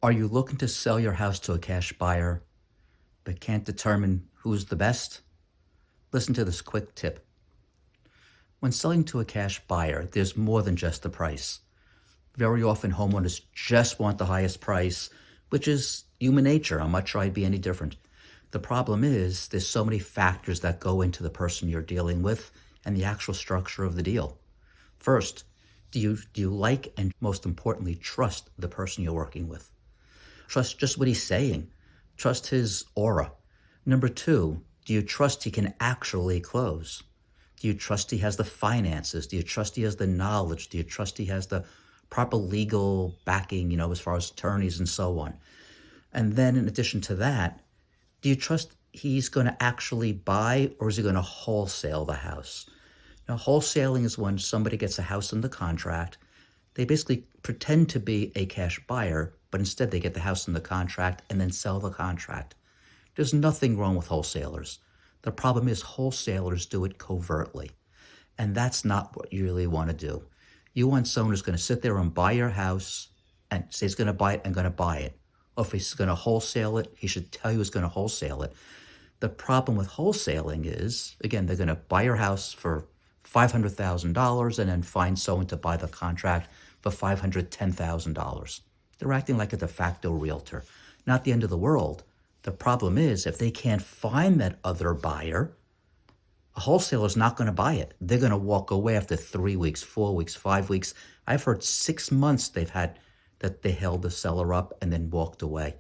Are you looking to sell your house to a cash buyer but can't determine who's the best? Listen to this quick tip. When selling to a cash buyer, there's more than just the price. Very often, homeowners just want the highest price, which is human nature. I'm not sure I'd be any different. The problem is there's so many factors that go into the person you're dealing with and the actual structure of the deal. First, do you like and most importantly trust the person you're working with? Trust just what he's saying. Trust his aura. Number two, do you trust he can actually close? Do you trust he has the finances? Do you trust he has the knowledge? Do you trust he has the proper legal backing, as far as attorneys and so on? And then in addition to that, do you trust he's going to actually buy, or is he going to wholesale the house? Now, wholesaling is when somebody gets a house under contract. They basically pretend to be a cash buyer, but instead they get the house in the contract and then sell the contract. There's nothing wrong with wholesalers. The problem is wholesalers do it covertly. And that's not what you really want to do. You want someone who's going to sit there and buy your house and say he's going to buy it and going to buy it. Or if he's going to wholesale it, he should tell you he's going to wholesale it. The problem with wholesaling is, again, they're going to buy your house for $500,000 and then find someone to buy the contract for $510,000. They're acting like a de facto realtor. Not the end of the world. The problem is if they can't find that other buyer, a wholesaler's not going to buy it. They're going to walk away after 3 weeks, 4 weeks, 5 weeks. I've heard 6 months they've had that they held the seller up and then walked away.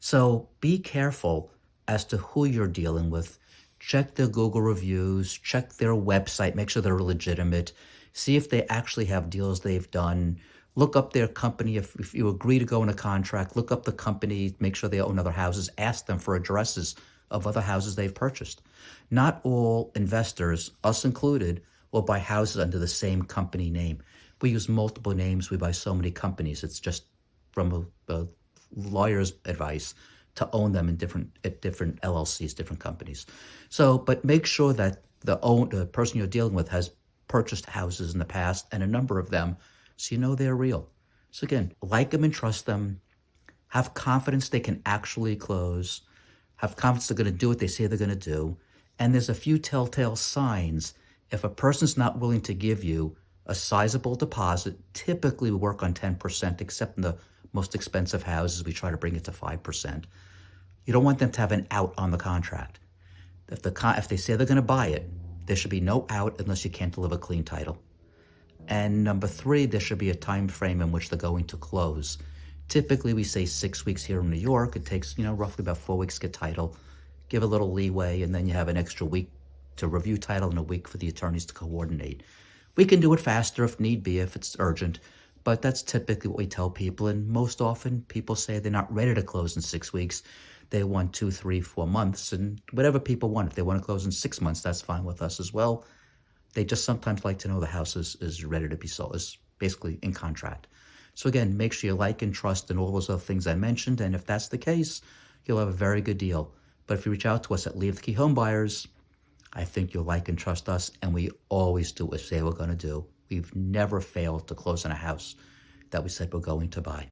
So be careful as to who you're dealing with. Check their Google reviews, check their website, make sure they're legitimate. See if they actually have deals they've done. Look up their company. If you agree to go in a contract, look up the company, make sure they own other houses, ask them for addresses of other houses they've purchased. Not all investors, us included, will buy houses under the same company name. We use multiple names. We buy so many companies. It's just from a lawyer's advice to own them in different LLCs, different companies. So, but make sure that the person you're dealing with has purchased houses in the past, and a number of them, so you know they're real. So again, like them and trust them. Have confidence they can actually close. Have confidence they're going to do what they say they're going to do. And there's a few telltale signs. If a person's not willing to give you a sizable deposit, typically we work on 10%, except in the most expensive houses, we try to bring it to 5%. You don't want them to have an out on the contract. If they say they're going to buy it, there should be no out unless you can't deliver clean title. And number three, there should be a time frame in which they're going to close. Typically, we say 6 weeks here in New York. It takes, roughly about 4 weeks to get title. Give a little leeway, and then you have an extra week to review title and a week for the attorneys to coordinate. We can do it faster if need be, if it's urgent, but that's typically what we tell people. And most often, people say they're not ready to close in 6 weeks. They want 2, 3, 4 months, and whatever people want. If they want to close in 6 months, that's fine with us as well. They just sometimes like to know the house is ready to be sold, is basically in contract. So again, make sure you like and trust and all those other things I mentioned. And if that's the case, you'll have a very good deal. But if you reach out to us at Leave The Key Homebuyers, I think you'll like and trust us. And we always do what we say we're going to do. We've never failed to close on a house that we said we're going to buy.